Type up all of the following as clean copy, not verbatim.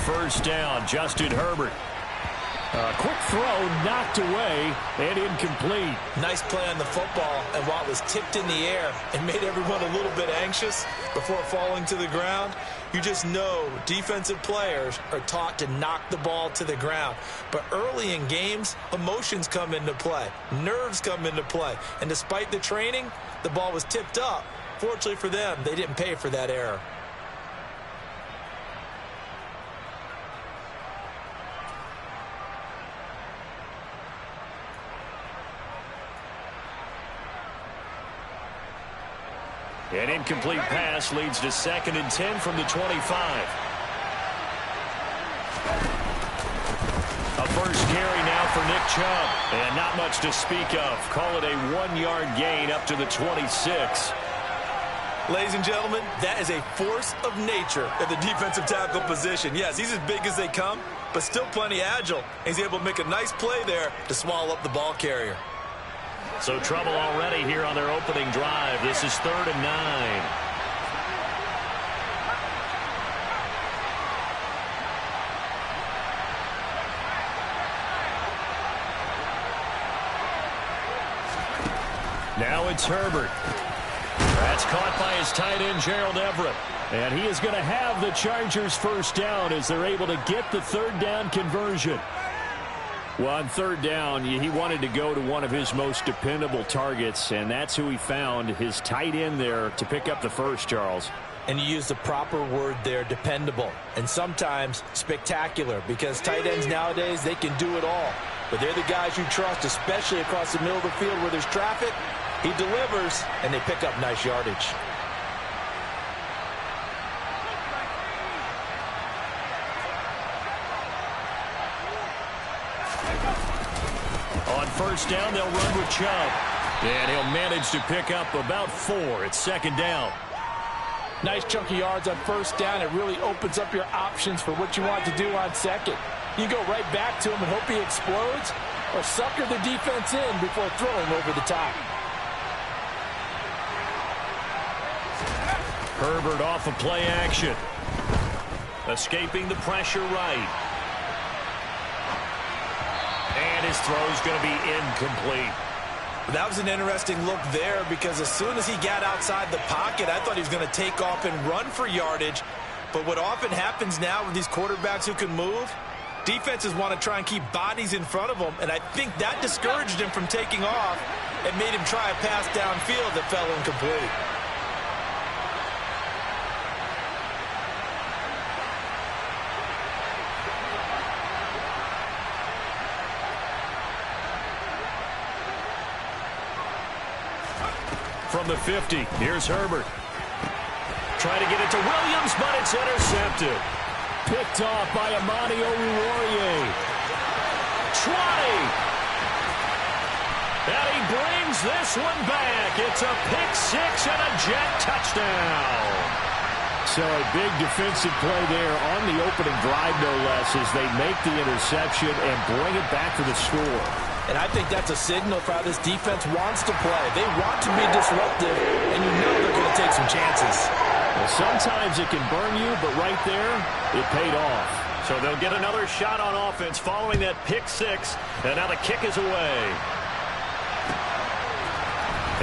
first down. Justin Herbert. Quick throw, knocked away, and incomplete. Nice play on the football, and while it was tipped in the air and made everyone a little bit anxious before falling to the ground, you just know defensive players are taught to knock the ball to the ground. But early in games, emotions come into play. Nerves come into play. And despite the training, the ball was tipped up. Fortunately for them, they didn't pay for that error. An incomplete pass leads to 2nd and 10 from the 25. A first carry now for Nick Chubb. And not much to speak of. Call it a 1-yard gain up to the 26. Ladies and gentlemen, that is a force of nature at the defensive tackle position. Yes, he's as big as they come, but still plenty agile. He's able to make a nice play there to swallow up the ball carrier. So trouble already here on their opening drive. This is 3rd and 9. Now it's Herbert. That's caught by his tight end, Gerald Everett. And he is going to have the Chargers first down as they're able to get the 3rd down conversion. Well, on 3rd down, he wanted to go to one of his most dependable targets, and that's who he found, his tight end there, to pick up the first, Charles. And you use the proper word there, dependable, and sometimes spectacular, because tight ends nowadays, they can do it all. But they're the guys you trust, especially across the middle of the field where there's traffic. He delivers, and they pick up nice yardage. On first down, they'll run with Chubb. And he'll manage to pick up about 4. It's 2nd down. Nice chunk of yards on first down. It really opens up your options for what you want to do on 2nd. You go right back to him and hope he explodes, or sucker the defense in before throwing over the top. Herbert off of play action. Escaping the pressure right. And his throw's going to be incomplete. That was an interesting look there, because as soon as he got outside the pocket, I thought he was going to take off and run for yardage. But what often happens now with these quarterbacks who can move, defenses want to try and keep bodies in front of them, and I think that discouraged him from taking off and made him try a pass downfield that fell incomplete. From the 50, here's Herbert. Trying to get it to Williams, but it's intercepted. Picked off by Amani Oruwariye. 20. And he brings this one back. It's a pick 6 and a jet touchdown. So a big defensive play there on the opening drive, no less, as they make the interception and bring it back to the score. And I think that's a signal for how this defense wants to play. They want to be disruptive, and you know they're going to take some chances. Well, sometimes it can burn you, but right there, it paid off. So they'll get another shot on offense following that pick 6, and now the kick is away.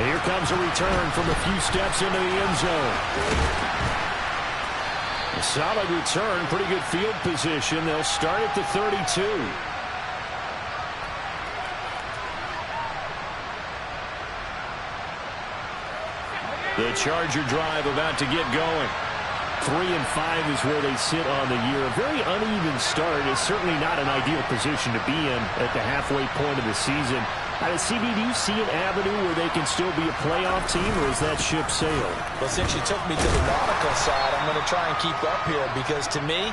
And here comes a return from a few steps into the end zone. A solid return, pretty good field position. They'll start at the 32. The Charger drive about to get going. 3-5 is where they sit on the year. A very uneven start is certainly not an ideal position to be in at the halfway point of the season. CB, do you see an avenue where they can still be a playoff team, or is that ship sailed? Well, since you took me to the nautical side, I'm going to try and keep up here, because to me,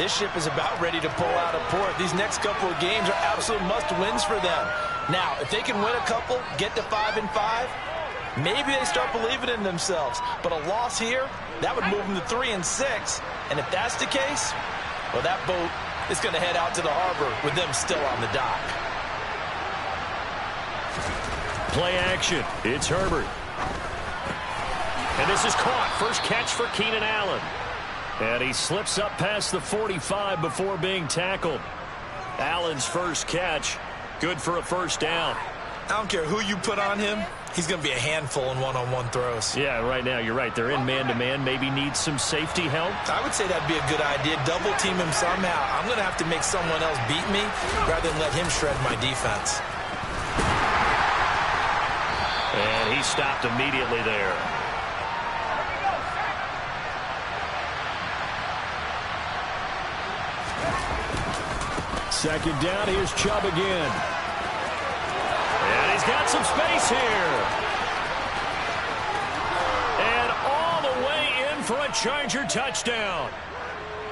this ship is about ready to pull out of port. These next couple of games are absolute must-wins for them. Now, if they can win a couple, get to 5-5, maybe they start believing in themselves. But a loss here, that would move them to 3-6. And if that's the case, well, that boat is going to head out to the harbor with them still on the dock. Play action. It's Herbert. And this is caught. First catch for Keenan Allen. And he slips up past the 45 before being tackled. Allen's first catch, good for a first down. I don't care who you put on him. He's going to be a handful in one-on-one throws. Yeah, right now, you're right. They're in man-to-man. Maybe needs some safety help. I would say that'd be a good idea. Double team him somehow. I'm going to have to make someone else beat me rather than let him shred my defense. And he stopped immediately there. Second down, here's Chubb again. And he's got some space here. And all the way in for a Charger touchdown.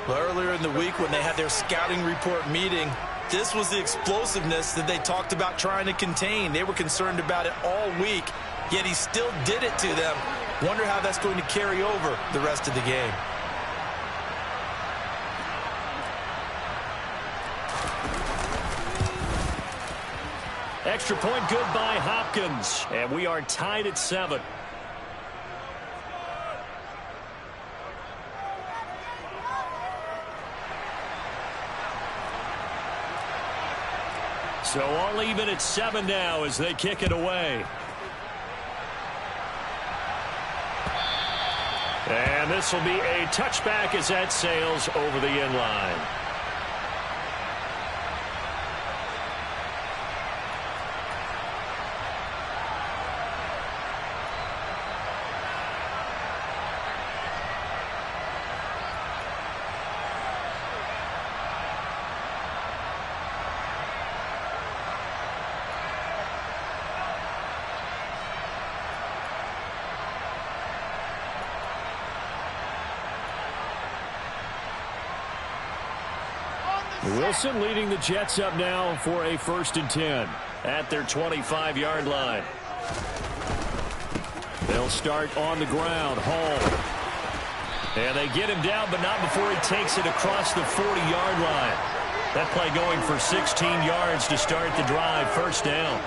Well, earlier in the week when they had their scouting report meeting, this was the explosiveness that they talked about trying to contain. They were concerned about it all week, yet he still did it to them. Wonder how that's going to carry over the rest of the game. Extra point good by Hopkins. And we are tied at 7. So all even at 7 now as they kick it away. And this will be a touchback as that sails over the end line. Wilson leading the Jets up now for a 1st and 10 at their 25-yard line. They'll start on the ground. Hall. And they get him down, but not before he takes it across the 40-yard line. That play going for 16 yards to start the drive. First down.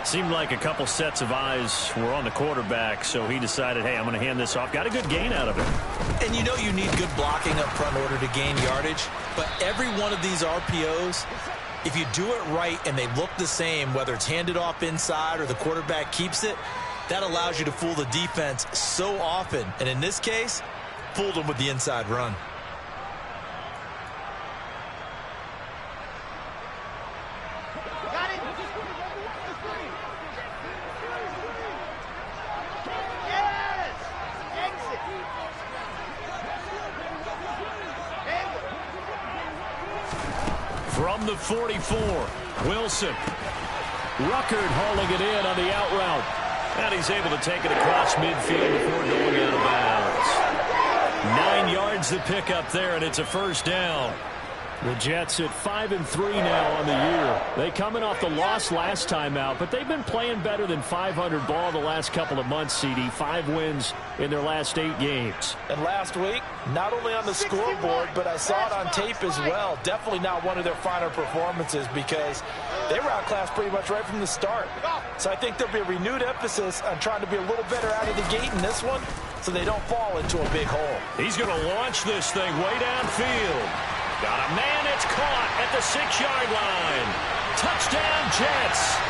Seemed like a couple sets of eyes were on the quarterback, so he decided, hey, I'm going to hand this off. Got a good gain out of it. And you know you need good blocking up front in order to gain yardage. But every one of these RPOs, if you do it right and they look the same, whether it's handed off inside or the quarterback keeps it, that allows you to fool the defense so often. And in this case, fooled them with the inside run. From the 44, Wilson. Ruckert hauling it in on the out route. And he's able to take it across midfield before going out of bounds. 9 yards to pick up there, and it's a first down. The Jets at 5-3 now on the year. They coming off the loss last time out, but they've been playing better than 500 ball the last couple of months, CD. 5 wins in their last 8 games. And last week, not only on the scoreboard, but I saw it on tape as well. Definitely not one of their finer performances because they were outclassed pretty much right from the start. So I think there'll be a renewed emphasis on trying to be a little better out of the gate in this one so they don't fall into a big hole. He's going to launch this thing way downfield. Got a man, it's caught at the 6-yard line. Touchdown, Jets.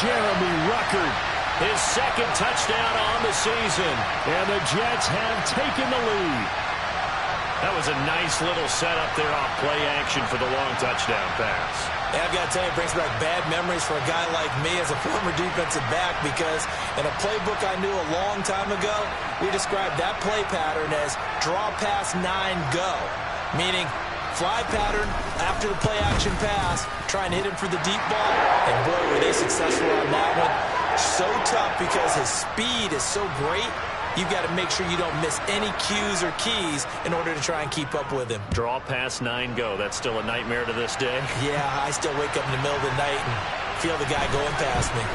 Jeremy Ruckert, his 2nd touchdown on the season. And the Jets have taken the lead. That was a nice little setup there off play action for the long touchdown pass. Yeah, I've got to tell you, it brings back bad memories for a guy like me as a former defensive back because in a playbook I knew a long time ago, we described that play pattern as draw pass 9 go. Meaning, fly pattern after the play-action pass, try and hit him for the deep ball, and boy, were they successful on that one. So tough because his speed is so great, you've got to make sure you don't miss any cues or keys in order to try and keep up with him. Draw pass 9 go. That's still a nightmare to this day? Yeah, I still wake up in the middle of the night and feel the guy going past me.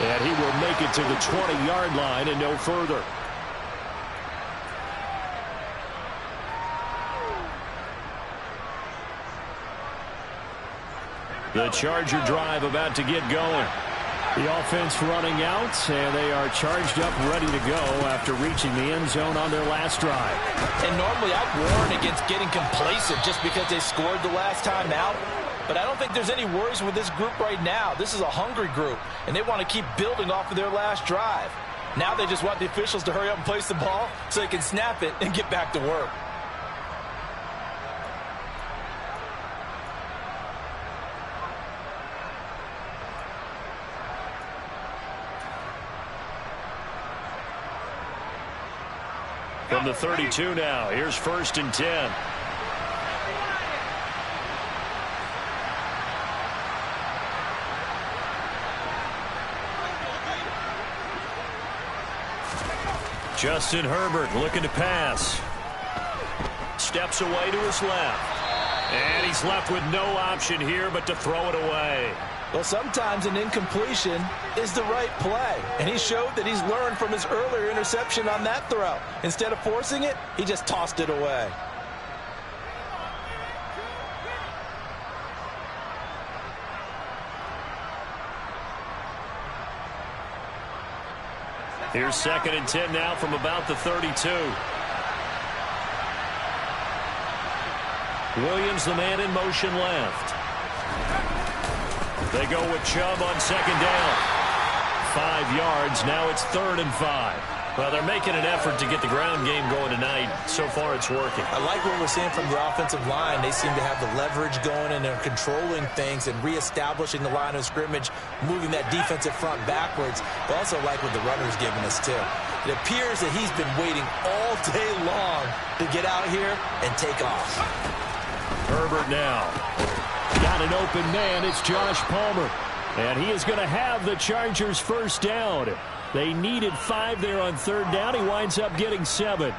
And he will make it to the 20-yard line and no further. The Charger drive about to get going. The offense running out, and they are charged up, ready to go after reaching the end zone on their last drive. And normally I'd warn against getting complacent just because they scored the last time out. But I don't think there's any worries with this group right now. This is a hungry group, and they want to keep building off of their last drive. Now they just want the officials to hurry up and place the ball so they can snap it and get back to work. From the 32 now, here's 1st and 10. Justin Herbert looking to pass. Steps away to his left. And he's left with no option here but to throw it away. Well, sometimes an incompletion is the right play. And he showed that he's learned from his earlier interception on that throw. Instead of forcing it, he just tossed it away. Here's 2nd and 10 now from about the 32. Williams, the man in motion left. They go with Chubb on 2nd down. 5 yards. Now it's 3rd and 5. Well, they're making an effort to get the ground game going tonight. So far, it's working. I like what we're seeing from the offensive line. They seem to have the leverage going, and they're controlling things and reestablishing the line of scrimmage, moving that defensive front backwards. But also like what the runner's giving us, too. It appears that he's been waiting all day long to get out here and take off. Herbert now. Got an open man. It's Josh Palmer. And he is going to have the Chargers' 1st down. They needed 5 there on 3rd down. He winds up getting 7.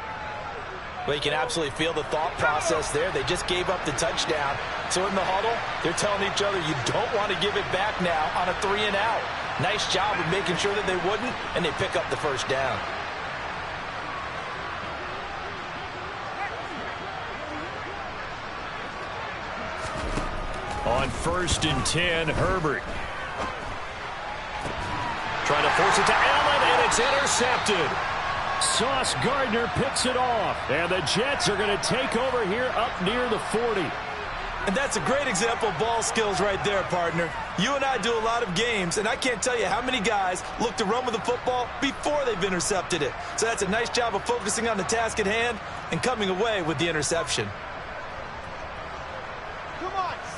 Well, you can absolutely feel the thought process there. They just gave up the touchdown. So in the huddle, they're telling each other, you don't want to give it back now on a 3 and out. Nice job of making sure that they wouldn't, and they pick up the 1st down. On 1st and 10, Herbert. Trying to force it to Allen, and it's intercepted. Sauce Gardner picks it off, and the Jets are going to take over here up near the 40. And that's a great example of ball skills right there, partner. You and I do a lot of games, and I can't tell you how many guys look to run with the football before they've intercepted it. So that's a nice job of focusing on the task at hand and coming away with the interception.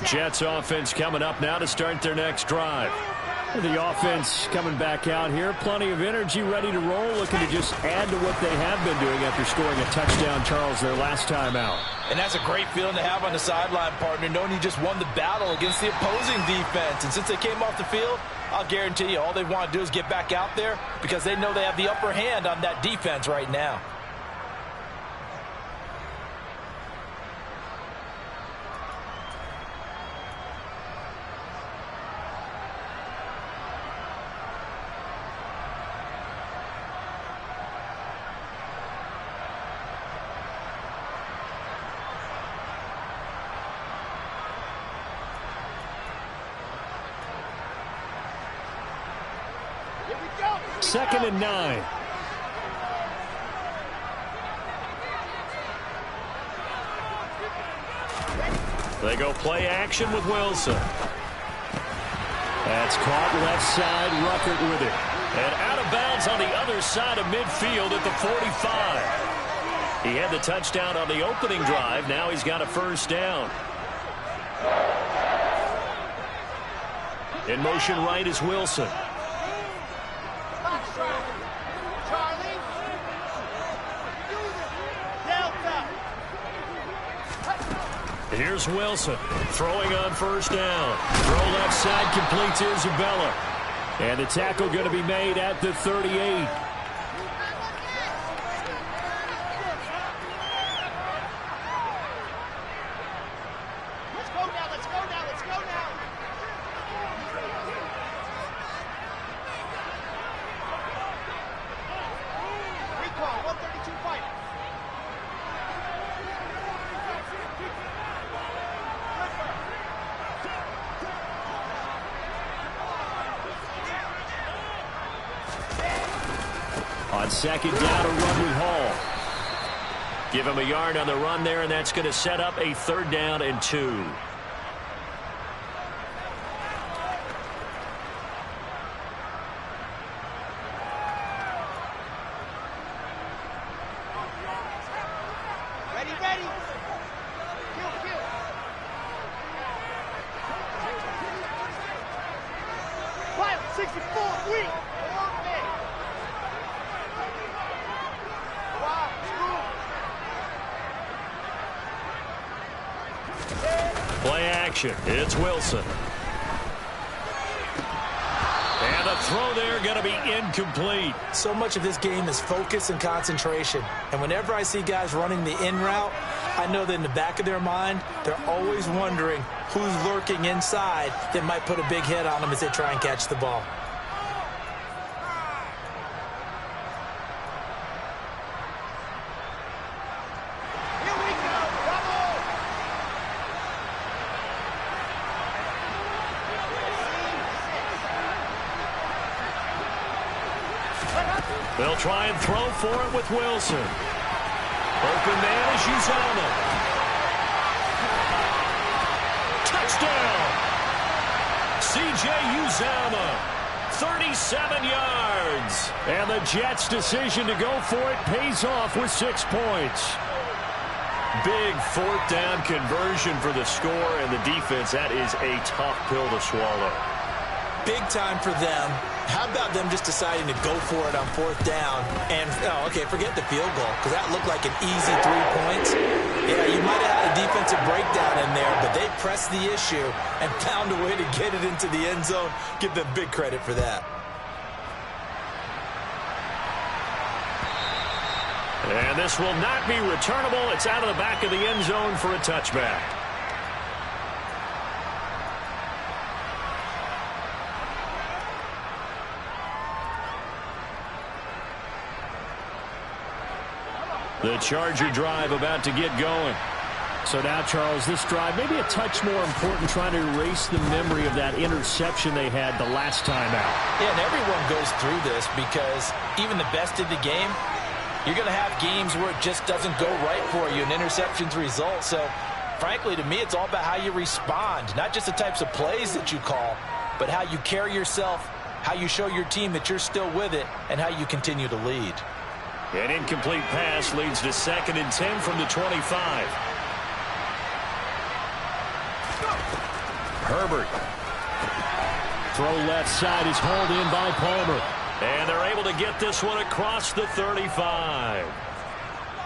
Jets offense coming up now to start their next drive. The offense coming back out here. Plenty of energy, ready to roll, looking to just add to what they have been doing after scoring a touchdown, Charles, their last time out. And that's a great feeling to have on the sideline, partner, knowing you just won the battle against the opposing defense. And since they came off the field, I'll guarantee you all they want to do is get back out there because they know they have the upper hand on that defense right now. Second and 9. They go play action with Wilson. That's caught left side, Ruckert with it. And out of bounds on the other side of midfield at the 45. He had the touchdown on the opening drive. Now he's got a 1st down. In motion right is Wilson. Here's Wilson throwing on 1st down. Throw left side, complete to Isabella. And the tackle going to be made at the 38. On second down, a run with Hall. Give him a yard on the run there, and that's going to set up a 3rd down and 2. Ready. Kill. Wild, 64, weak. Play action. It's Wilson. And the throw there going to be incomplete. So much of this game is focus and concentration. And whenever I see guys running the in route, I know that in the back of their mind, they're always wondering who's lurking inside that might put a big hit on them as they try and catch the ball. They'll try and throw for it with Wilson. Open man is Uzomah. Touchdown! C.J. Uzomah, 37 yards. And the Jets' decision to go for it pays off with 6 points. Big 4th down conversion for the score, and the defense, that is a tough pill to swallow. Big time for them. How about them just deciding to go for it on 4th down and, forget the field goal, because that looked like an easy 3 points. Yeah, you might have had a defensive breakdown in there, but they pressed the issue and found a way to get it into the end zone. Give them big credit for that. And this will not be returnable. It's out of the back of the end zone for a touchback. The Charger drive about to get going. So now, Charles, this drive maybe a touch more important, trying to erase the memory of that interception they had the last time out. Yeah, and everyone goes through this because even the best in the game, you're going to have games where it just doesn't go right for you, and interceptions result. So, frankly, to me, it's all about how you respond, not just the types of plays that you call, but how you carry yourself, how you show your team that you're still with it, and how you continue to lead. An incomplete pass leads to 2nd and 10 from the 25. Herbert. Throw left side is hauled in by Palmer. And they're able to get this one across the 35.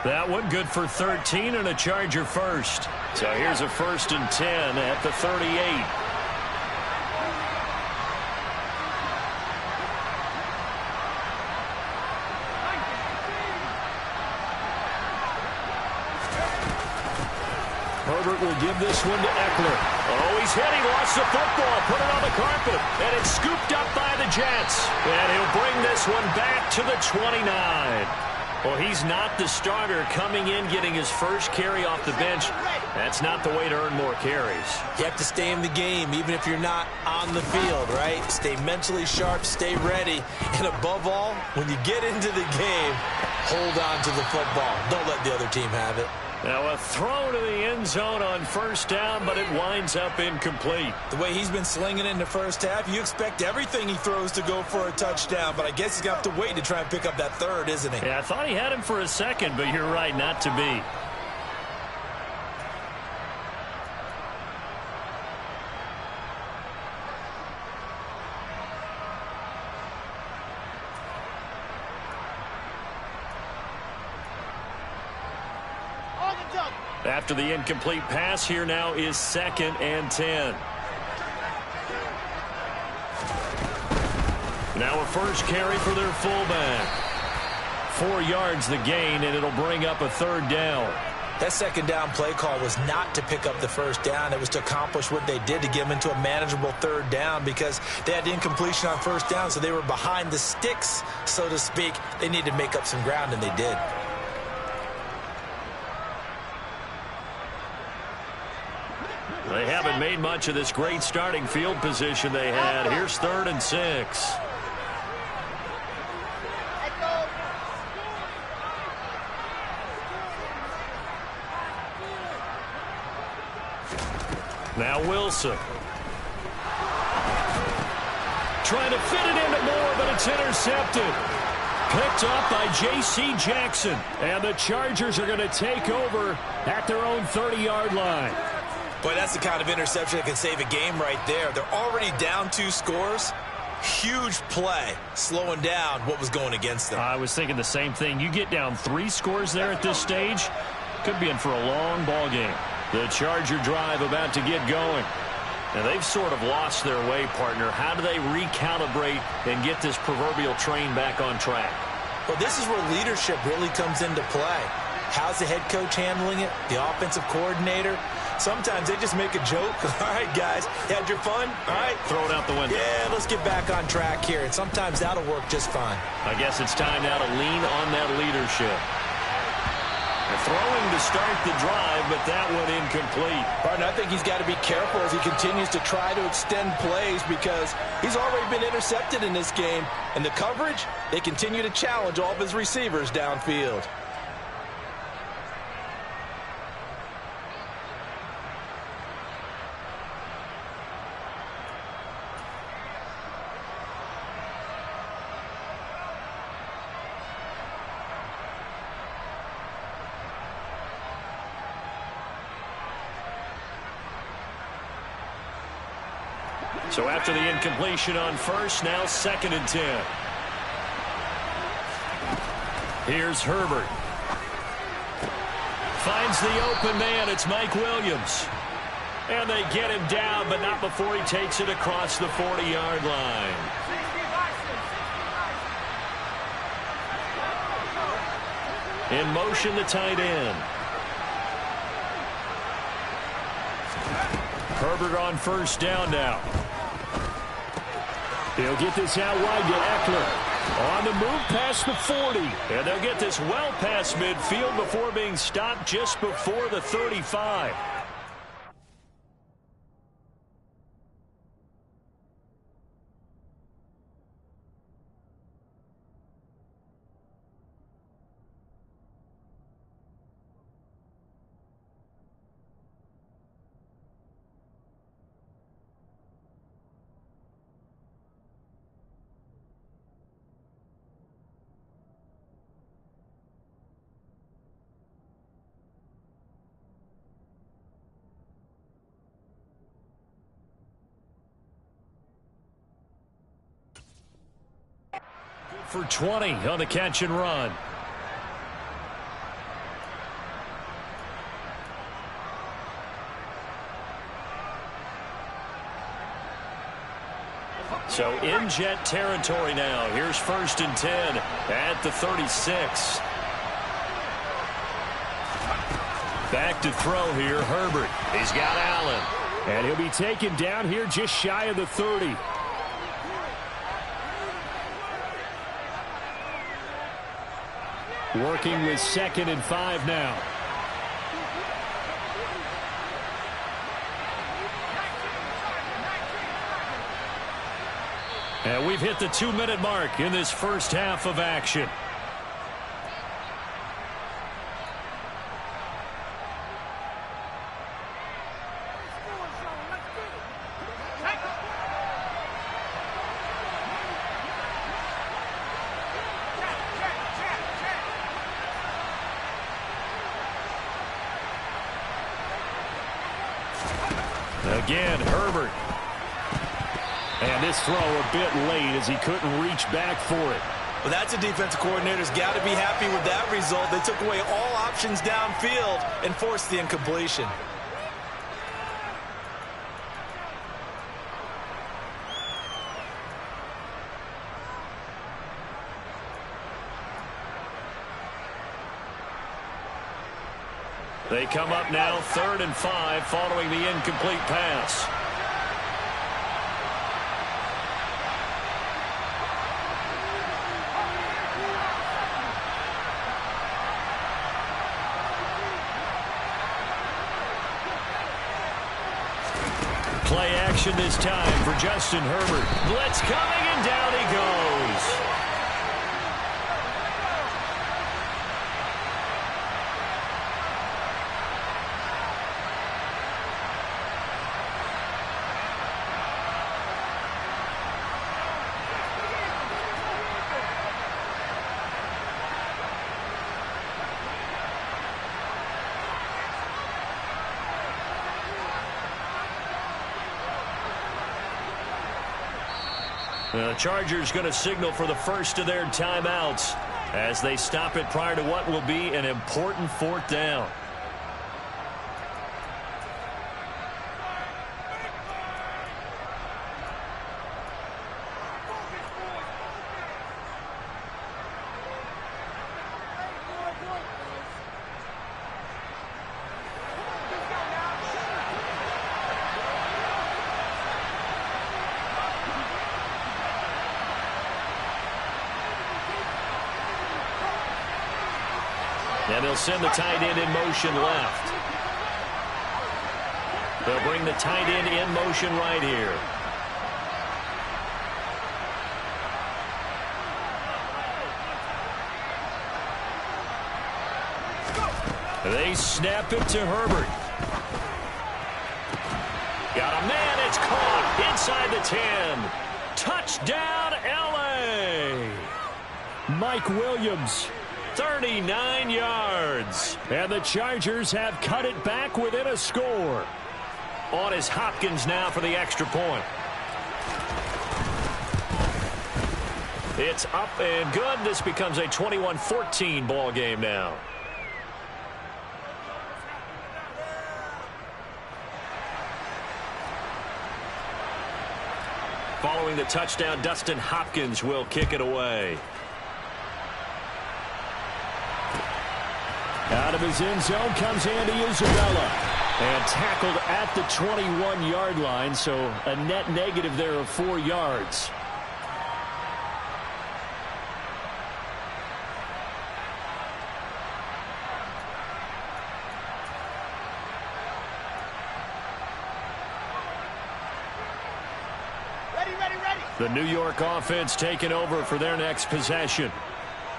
That one good for 13 and a Charger first. So here's a 1st and 10 at the 38. Herbert will give this one to Eckler. Oh, he's hit. He lost the football. Put it on the carpet. And it's scooped up by the Jets. And he'll bring this one back to the 29. Well, he's not the starter coming in, getting his first carry off the bench. That's not the way to earn more carries. You have to stay in the game, even if you're not on the field, right? Stay mentally sharp, stay ready. And above all, when you get into the game, hold on to the football. Don't let the other team have it. Now a throw to the end zone on 1st down, but it winds up incomplete. The way he's been slinging in the first half, you expect everything he throws to go for a touchdown, but I guess he's going to have to wait to try and pick up that 3rd, isn't he? Yeah, I thought he had him for a second, but you're right, not to be. After the incomplete pass, here now is 2nd and 10. Now a first carry for their fullback. 4 yards the gain, and it'll bring up a 3rd down. That 2nd down play call was not to pick up the 1st down. It was to accomplish what they did to get them into a manageable 3rd down because they had the incompletion on 1st down, so they were behind the sticks, so to speak. They needed to make up some ground, and they did. They haven't made much of this great starting field position they had. Here's 3rd and 6. Now Wilson. Trying to fit it into Moore, but it's intercepted. Picked up by J.C. Jackson. And the Chargers are going to take over at their own 30-yard line. Boy, that's the kind of interception that can save a game right there. They're already down 2 scores. Huge play, slowing down what was going against them. I was thinking the same thing. You get down 3 scores there at this stage, could be in for a long ball game. The Charger drive about to get going. Now, they've sort of lost their way, partner. How do they recalibrate and get this proverbial train back on track? Well, this is where leadership really comes into play. How's the head coach handling it? The offensive coordinator? Sometimes they just make a joke. All right, guys, you had your fun? All right. Throw it out the window. Yeah, let's get back on track here. And sometimes that'll work just fine. I guess it's time now to lean on that leadership. They're throwing to start the drive, but that one incomplete. Martin, I think he's got to be careful as he continues to try to extend plays because he's already been intercepted in this game. And the coverage, they continue to challenge all of his receivers downfield. So after the incompletion on first, now 2nd and 10. Here's Herbert. Finds the open man. It's Mike Williams. And they get him down, but not before he takes it across the 40-yard line. In motion, the tight end. Herbert on first down now. He'll get this out wide to Eckler. On the move past the 40. And they'll get this well past midfield before being stopped just before the 35. For 20 on the catch and run. So in Jet territory now. Here's 1st and 10 at the 36. Back to throw here, Herbert. He's got Allen. And he'll be taken down here just shy of the 30. Working with 2nd and 5 now. And we've hit the 2-minute mark in this first half of action. Again, Herbert. And this throw a bit late as he couldn't reach back for it. Well, that's a defensive coordinator's got to be happy with that result. They took away all options downfield and forced the incompletion. They come up now 3rd and 5 following the incomplete pass. Play action this time for Justin Herbert. Blitz coming and down he goes. The Chargers going to signal for the first of their timeouts as they stop it prior to what will be an important fourth down. And they'll send the tight end in motion left. They'll bring the tight end in motion right here. They snap it to Herbert. Got a man, it's caught inside the 10. Touchdown, L.A. Mike Williams. 39 yards. And the Chargers have cut it back within a score. On is Hopkins now for the extra point. It's up and good. This becomes a 21-14 ball game now. Following the touchdown, Dustin Hopkins will kick it away. Out of his end zone comes Andy Isabella. And tackled at the 21-yard line, so a net negative there of 4 yards. Ready. The New York offense taking over for their next possession.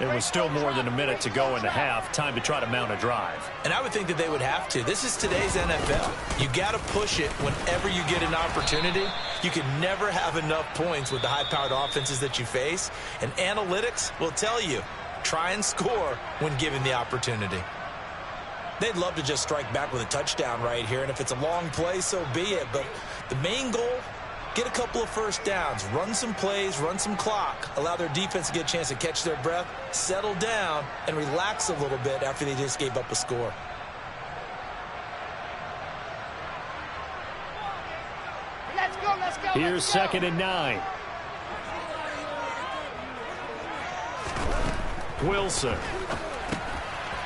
There was still more than a minute to go in the half. Time to try to mount a drive. And I would think that they would have to. This is today's NFL. You got to push it whenever you get an opportunity. You can never have enough points with the high-powered offenses that you face. And analytics will tell you, try and score when given the opportunity. They'd love to just strike back with a touchdown right here. And if it's a long play, so be it. But the main goal, get a couple of first downs, run some plays, run some clock, allow their defense to get a chance to catch their breath, settle down, and relax a little bit after they just gave up a score. Let's go. Here's second and 9. Wilson.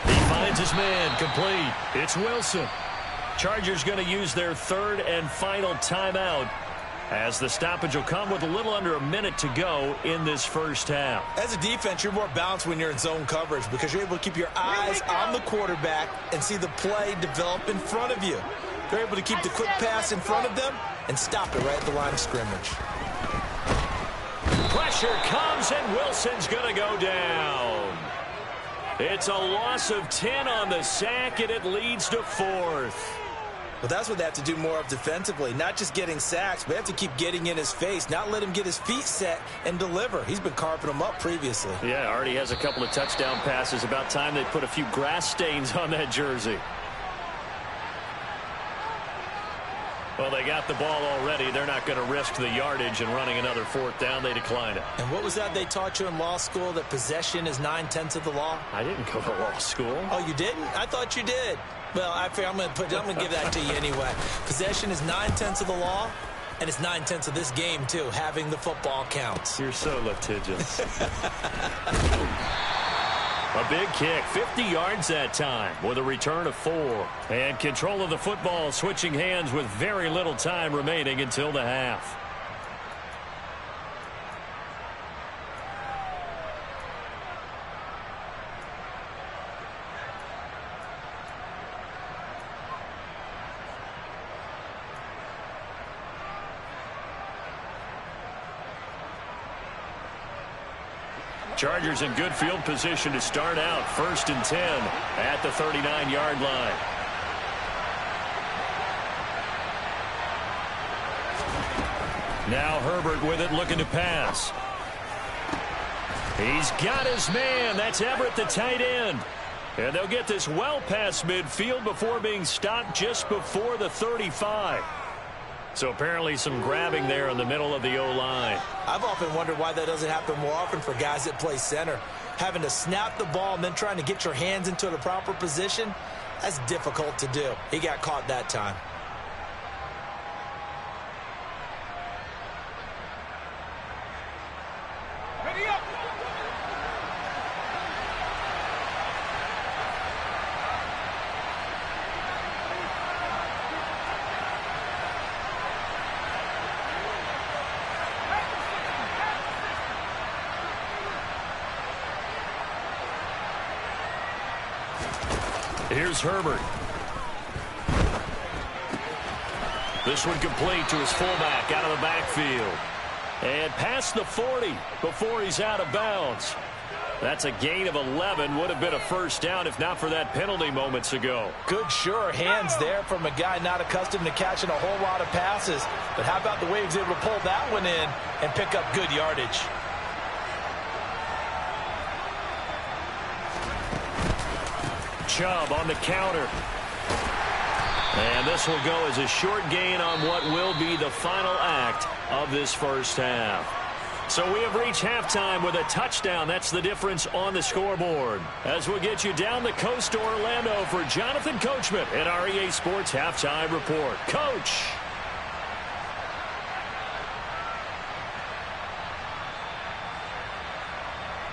He finds his man, complete. It's Wilson. Chargers going to use their third and final timeout, as the stoppage will come with a little under a minute to go in this first half. As a defense, you're more balanced when you're in zone coverage because you're able to keep your eyes on the quarterback and see the play develop in front of you. They're able to keep the quick pass in front of them and stop it right at the line of scrimmage. Pressure comes, and Wilson's going to go down. It's a loss of 10 on the sack, and it leads to 4th. Well, that's what they have to do more of defensively, not just getting sacks, but they have to keep getting in his face, not let him get his feet set and deliver. He's been carving them up previously. Yeah, already has a couple of touchdown passes. About time they put a few grass stains on that jersey. Well, they got the ball already. They're not going to risk the yardage and running another 4th down. They decline it. And what was that they taught you in law school, that possession is 9/10 of the law? I didn't go to law school. Oh, you didn't? I thought you did. Well, I figure I'm going to give that to you anyway. Possession is 9/10 of the law, and it's 9/10 of this game, too. Having the football counts. You're so litigious. A big kick, 50 yards that time, with a return of 4. And control of the football switching hands with very little time remaining until the half. Chargers in good field position to start out. 1st and 10 at the 39-yard line. Now Herbert with it, looking to pass. He's got his man. That's Everett, the tight end. And they'll get this well past midfield before being stopped just before the 35. So apparently some grabbing there in the middle of the O-line. I've often wondered why that doesn't happen more often for guys that play center. Having to snap the ball and then trying to get your hands into the proper position, that's difficult to do. He got caught that time. Ready up. Here's Herbert. This one complete to his fullback out of the backfield. And past the 40 before he's out of bounds. That's a gain of 11. Would have been a first down if not for that penalty moments ago. Good, sure hands there from a guy not accustomed to catching a whole lot of passes. But how about the way he was able to pull that one in and pick up good yardage? Chubb on the counter. And this will go as a short gain on what will be the final act of this first half. So we have reached halftime with a touchdown. That's the difference on the scoreboard. As we'll get you down the coast to Orlando for Jonathan Coachman at our EA Sports Halftime Report. Coach.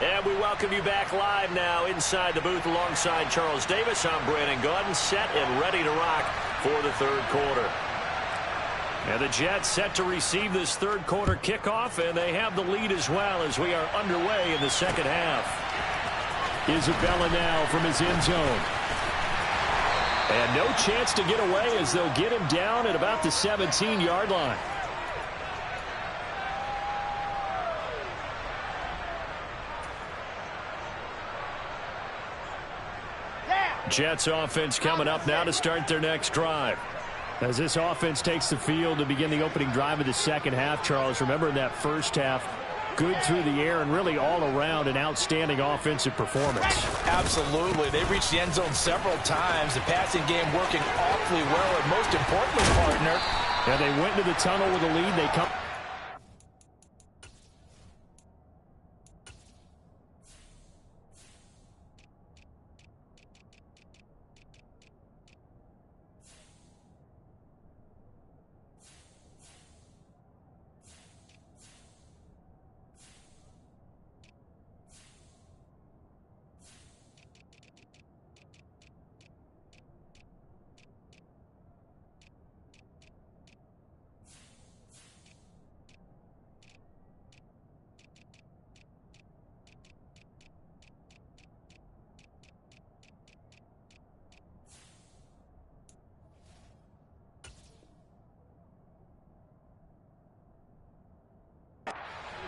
And we welcome you back live now inside the booth alongside Charles Davis. I'm Brandon Gaudin, set and ready to rock for the third quarter. And the Jets set to receive this third quarter kickoff, and they have the lead as well as we are underway in the second half. Isabella now from his end zone. And no chance to get away as they'll get him down at about the 17-yard line. Jets offense coming up now to start their next drive. As this offense takes the field to begin the opening drive of the second half, Charles, remember in that first half, good through the air and really all around an outstanding offensive performance. Absolutely. They reached the end zone several times. The passing game working awfully well, and most importantly, partner. And they went to the tunnel with a lead. They come.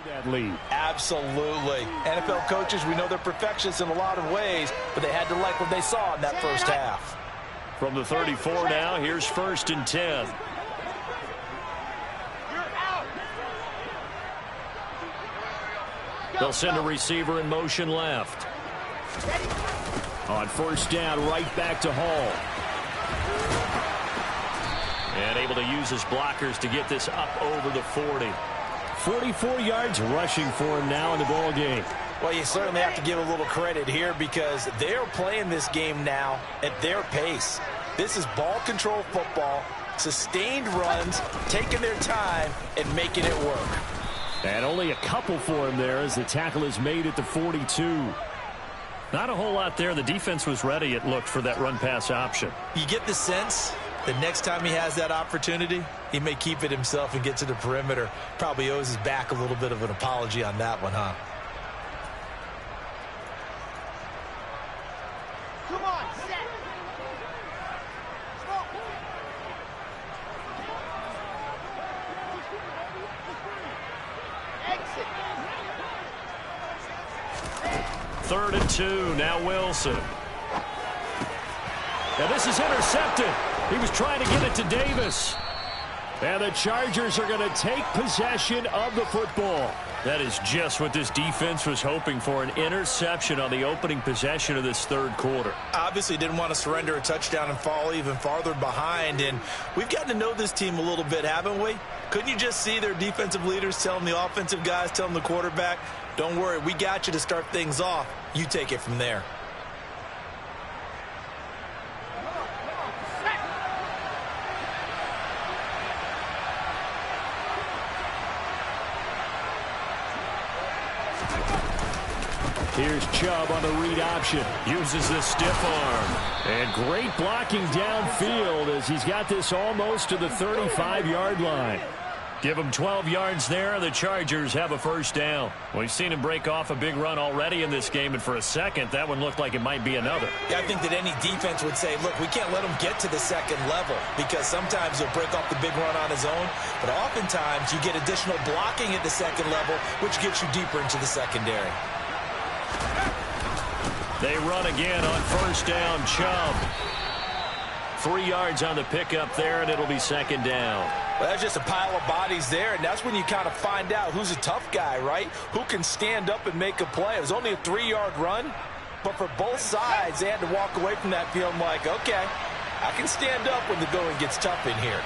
That lead. Absolutely. NFL coaches, we know they're perfectionists in a lot of ways, but they had to like what they saw in that first half. From the 34 now, here's 1st and 10. They'll send a receiver in motion left. On first down, right back to Hall. And able to use his blockers to get this up over the 40. 44 yards rushing for him now in the ball game. Well, you certainly have to give a little credit here because they're playing this game now at their pace. This is ball control football, sustained runs, taking their time and making it work. And only a couple for him there as the tackle is made at the 42. Not a whole lot there. The defense was ready, it looked, for that run-pass option. You get the sense the next time he has that opportunity, he may keep it himself and get to the perimeter. Probably owes his back a little bit of an apology on that one, huh? Come on, set. Stop. Exit. 3rd and 2, now Wilson. Now this is intercepted. He was trying to get it to Davis. And the Chargers are going to take possession of the football. That is just what this defense was hoping for, an interception on the opening possession of this third quarter. Obviously didn't want to surrender a touchdown and fall even farther behind. And we've gotten to know this team a little bit, haven't we? Couldn't you just see their defensive leaders telling the offensive guys, telling the quarterback, don't worry, we got you to start things off. You take it from there. Here's Chubb on the read option. Uses the stiff arm. And great blocking downfield as he's got this almost to the 35-yard line. Give him 12 yards there. The Chargers have a first down. We've seen him break off a big run already in this game, and for a second, that one looked like it might be another. Yeah, I think that any defense would say, look, we can't let him get to the second level because sometimes he'll break off the big run on his own, but oftentimes you get additional blocking at the second level, which gets you deeper into the secondary. They run again on first down. Chubb. 3 yards on the pickup there, and it'll be second down. Well, that's just a pile of bodies there, and that's when you kind of find out who's a tough guy, right? Who can stand up and make a play. It was only a 3-yard run, but for both sides, they had to walk away from that feeling like, okay, I can stand up when the going gets tough in here.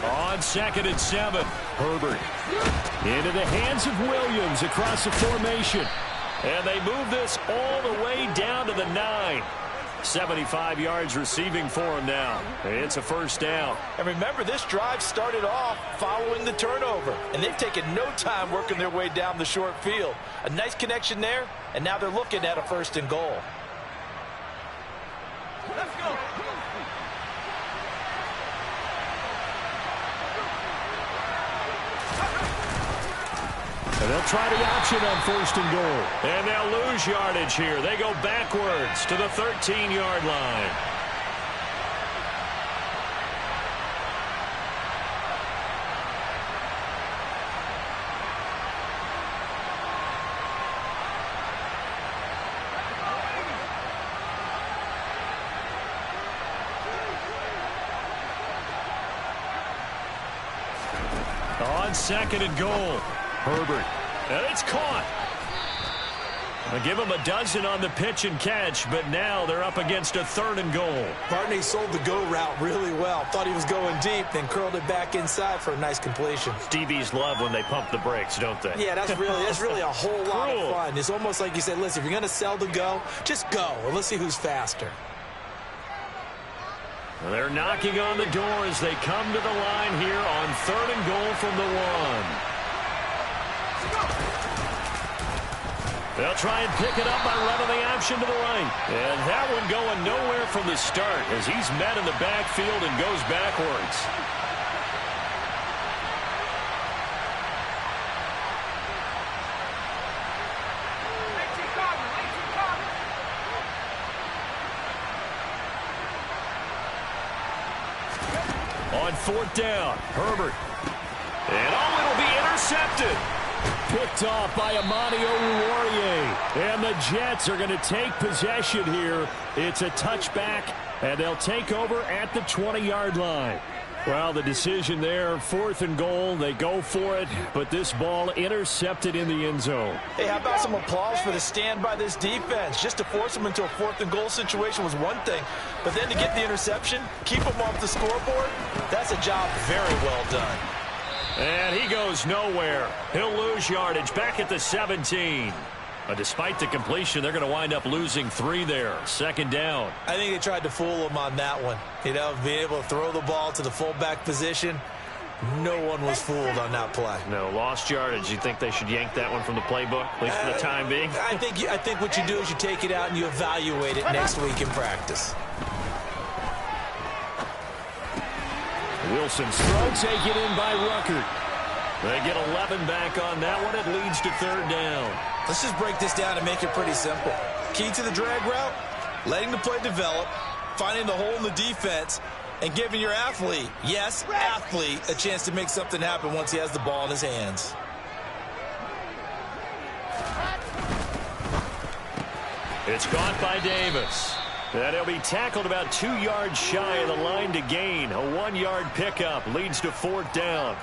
On 2nd and 7, Herbert into the hands of Williams across the formation. And they move this all the way down to the 9. 75 yards receiving for him now. It's a first down. And remember, this drive started off following the turnover. And they've taken no time working their way down the short field. A nice connection there, and now they're looking at a first and goal. Let's go. And they'll try the option on first and goal. And they'll lose yardage here. They go backwards to the 13-yard line. On 2nd and goal. Herbert. And it's caught. I'll give him a dozen on the pitch and catch, but now they're up against a 3rd and goal. Barney sold the go route really well. Thought he was going deep, then curled it back inside for a nice completion. DBs love when they pump the brakes, don't they? Yeah, that's really a whole lot of fun. It's almost like you said, listen, if you're going to sell the go, just go, and let's see who's faster. Well, they're knocking on the door as they come to the line here on 3rd and goal from the 1. They'll try and pick it up by running the option to the right. And that one going nowhere from the start as he's met in the backfield and goes backwards. On 4th down, Herbert. And it'll be intercepted. Picked off by Amani Oruwariye. And the Jets are going to take possession here. It's a touchback, and they'll take over at the 20-yard line. Well, the decision there, 4th and goal. They go for it, but this ball intercepted in the end zone. Hey, how about some applause for the stand by this defense? Just to force them into a 4th and goal situation was one thing, but then to get the interception, keep them off the scoreboard, that's a job very well done. And he goes nowhere. He'll lose yardage back at the 17. But despite the completion, they're going to wind up losing 3 there. 2nd down. I think they tried to fool him on that one. You know, being able to throw the ball to the fullback position. No one was fooled on that play. No, lost yardage. You think they should yank that one from the playbook, at least for the time being? I think what you do is you take it out and you evaluate it next week in practice. Wilson's throw taken in by Ruckert. They get 11 back on that one. It leads to 3rd down. Let's just break this down and make it pretty simple. Key to the drag route, letting the play develop, finding the hole in the defense, and giving your athlete, yes, athlete, a chance to make something happen once he has the ball in his hands. It's caught by Davis. And he'll be tackled about 2 yards shy of the line to gain. A 1-yard pickup leads to 4th down.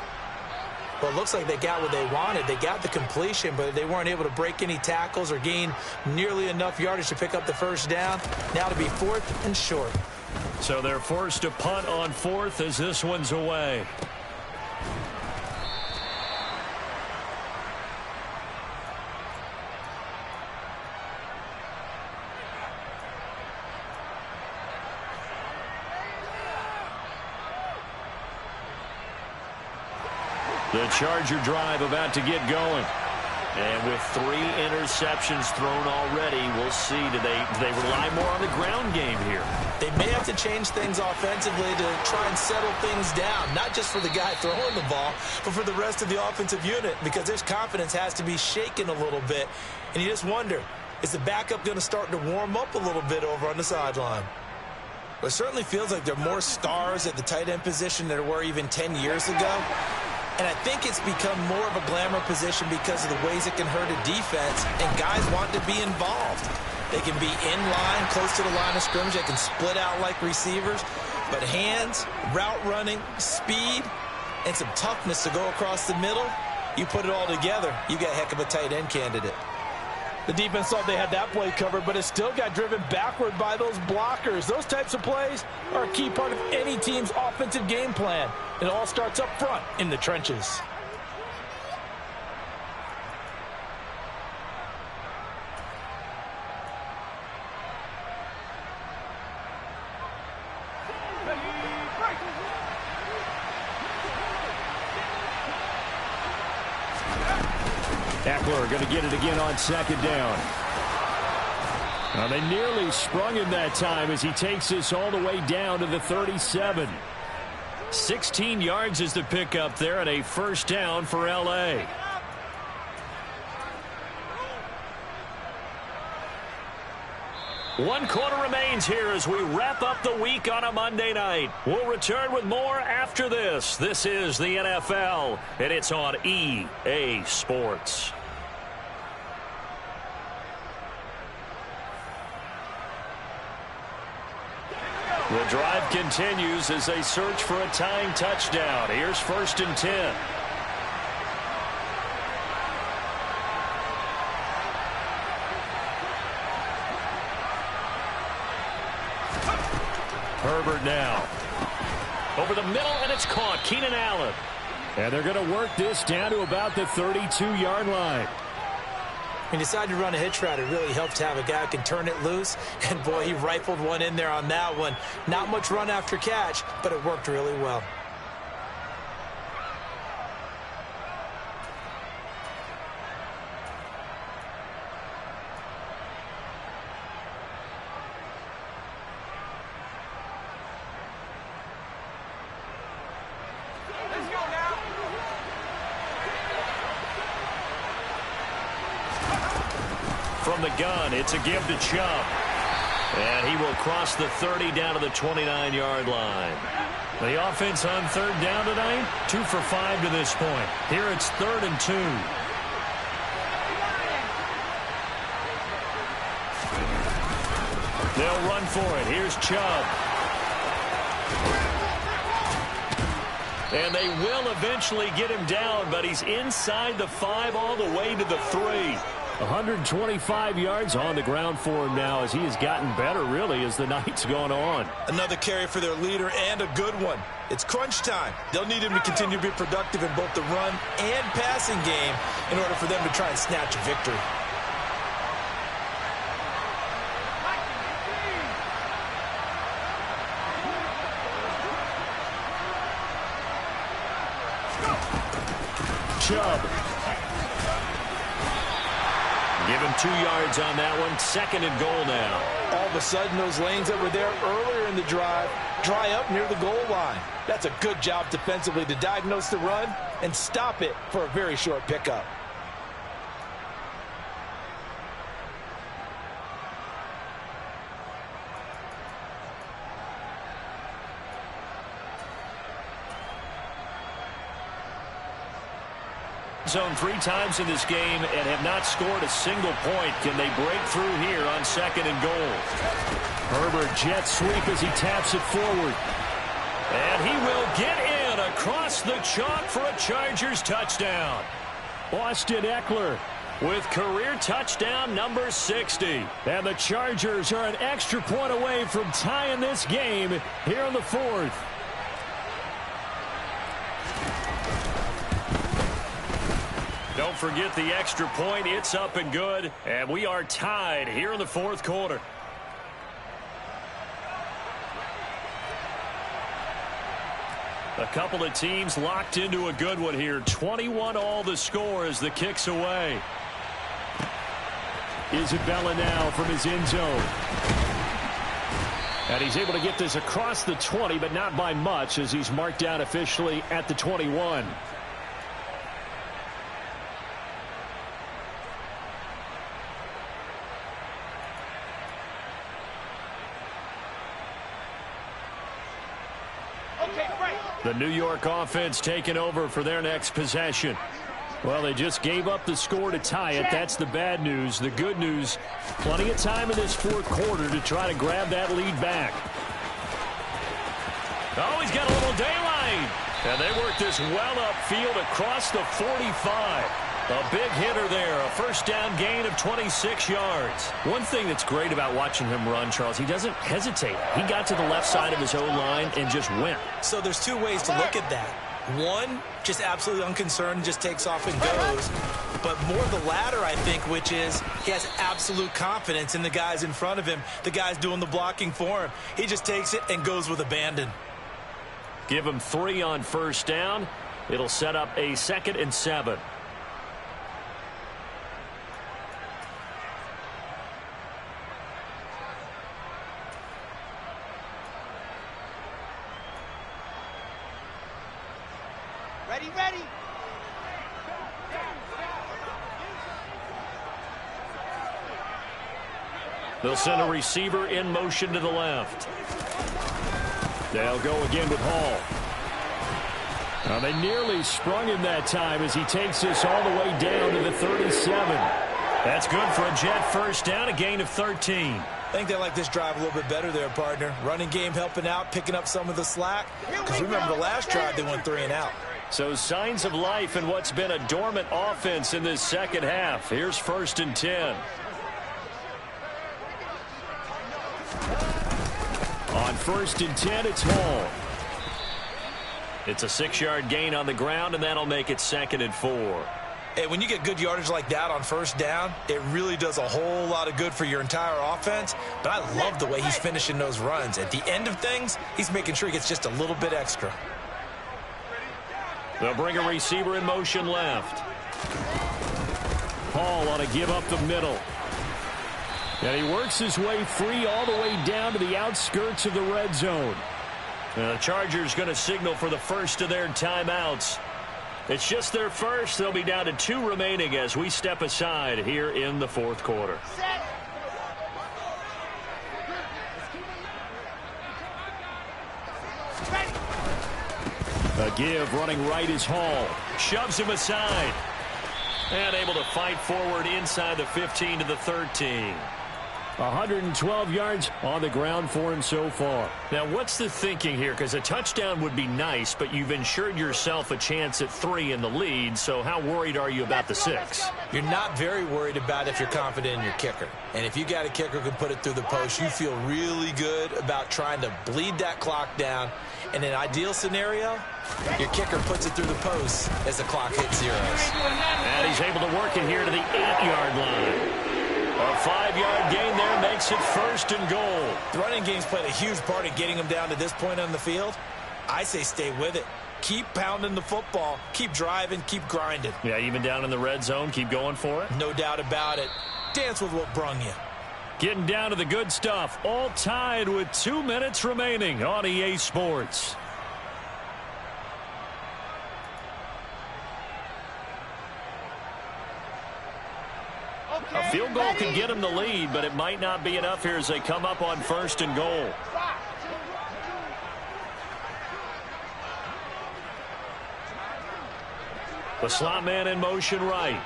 Well, it looks like they got what they wanted. They got the completion, but they weren't able to break any tackles or gain nearly enough yardage to pick up the first down. Now to be 4th and short. So they're forced to punt on 4th as this one's away. The Charger drive about to get going. And with 3 interceptions thrown already, we'll see. Do they rely more on the ground game here? They may have to change things offensively to try and settle things down, not just for the guy throwing the ball, but for the rest of the offensive unit, because their confidence has to be shaken a little bit. And you just wonder, is the backup going to start to warm up a little bit over on the sideline? Well, it certainly feels like there are more stars at the tight end position than there were even 10 years ago. And I think it's become more of a glamour position because of the ways it can hurt a defense, and guys want to be involved. They can be in line, close to the line of scrimmage. They can split out like receivers. But hands, route running, speed, and some toughness to go across the middle, you put it all together, you got a heck of a tight end candidate. The defense thought they had that play covered, but it still got driven backward by those blockers. Those types of plays are a key part of any team's offensive game plan. It all starts up front in the trenches. Eckler going to get it again on 2nd down. Now they nearly sprung him that time as he takes this all the way down to the 37. 16 yards is the pickup there and a 1st down for L.A. One quarter remains here as we wrap up the week on a Monday night. We'll return with more after this. This is the NFL, and it's on EA Sports. The drive continues as they search for a tying touchdown. Here's 1st and 10. Herbert now. Over the middle, and it's caught. Keenan Allen. And they're going to work this down to about the 32-yard line. He decided to run a hitch route. It really helped to have a guy who can turn it loose. And, boy, he rifled one in there on that one. Not much run after catch, but it worked really well. From the gun, it's a give to Chubb. And he will cross the 30 down to the 29-yard line. The offense on 3rd down tonight, 2 for 5 to this point. Here it's 3rd and 2. They'll run for it. Here's Chubb. And they will eventually get him down, but he's inside the 5 all the way to the 3. 125 yards on the ground for him now as he has gotten better, really, as the night's gone on. Another carry for their leader and a good one. It's crunch time. They'll need him to continue to be productive in both the run and passing game in order for them to try and snatch a victory. Chubb. Give him 2 yards on that one. 2nd and goal now. All of a sudden, those lanes that were there earlier in the drive dry up near the goal line. That's a good job defensively to diagnose the run and stop it for a very short pickup. Zone 3 times in this game and have not scored a single point. Can they break through here on 2nd and goal? Herbert jet sweep as he taps it forward. And he will get in across the chalk for a Chargers touchdown. Austin Ekeler with career touchdown number 60. And the Chargers are an extra point away from tying this game here in the 4th. Don't forget the extra point. It's up and good. And we are tied here in the 4th quarter. A couple of teams locked into a good one here. 21 all the score as the kick's away. Isabella now from his end zone. And he's able to get this across the 20, but not by much as he's marked down officially at the 21. The New York offense taking over for their next possession. Well, they just gave up the score to tie it. That's the bad news. The good news, plenty of time in this 4th quarter to try to grab that lead back. Oh, he's got a little daylight. And they work this well upfield across the 45. A big hitter there, a first down gain of 26 yards. One thing that's great about watching him run, Charles, he doesn't hesitate. He got to the left side of his O-line and just went. So there's two ways to look at that. One, just absolutely unconcerned, just takes off and goes. But more the latter, I think, which is he has absolute confidence in the guys in front of him, the guys doing the blocking for him. He just takes it and goes with abandon. Give him 3 on first down. It'll set up a 2nd and 7. Ready. They'll send a receiver in motion to the left. They'll go again with Hall. Now they nearly sprung him that time as he takes this all the way down to the 37. That's good for a Jet first down, a gain of 13. I think they like this drive a little bit better there, partner. Running game helping out, picking up some of the slack. Because remember the last drive they went 3 and out. So signs of life in what's been a dormant offense in this second half. Here's 1st and 10. On 1st and 10, it's Hall. It's a 6-yard gain on the ground, and that'll make it 2nd and 4. Hey, when you get good yardage like that on first down, it really does a whole lot of good for your entire offense. But I love the way he's finishing those runs. At the end of things, he's making sure he gets just a little bit extra. They'll bring a receiver in motion left. Hall on a give up the middle. And he works his way free all the way down to the outskirts of the red zone. Now the Chargers going to signal for the first of their timeouts. It's just their first. They'll be down to 2 remaining as we step aside here in the 4th quarter. A give running right is Hall. Shoves him aside. And able to fight forward inside the 15 to the 13. 112 yards on the ground for him so far. Now, what's the thinking here? Because a touchdown would be nice, but you've ensured yourself a chance at 3 in the lead, so how worried are you about the 6? You're not very worried about if you're confident in your kicker. And if you got a kicker who can put it through the post, you feel really good about trying to bleed that clock down. In an ideal scenario, your kicker puts it through the post as the clock hits zeros. And he's able to work it here to the 8-yard line. A 5-yard gain there makes it 1st and goal. The running game's played a huge part in getting him down to this point on the field. I say stay with it. Keep pounding the football. Keep driving. Keep grinding. Yeah, even down in the red zone, keep going for it. No doubt about it. Dance with what brung you. Getting down to the good stuff. All tied with 2 minutes remaining on EA Sports. A field goal could get them the lead, but it might not be enough here as they come up on 1st and goal. The slot man in motion right.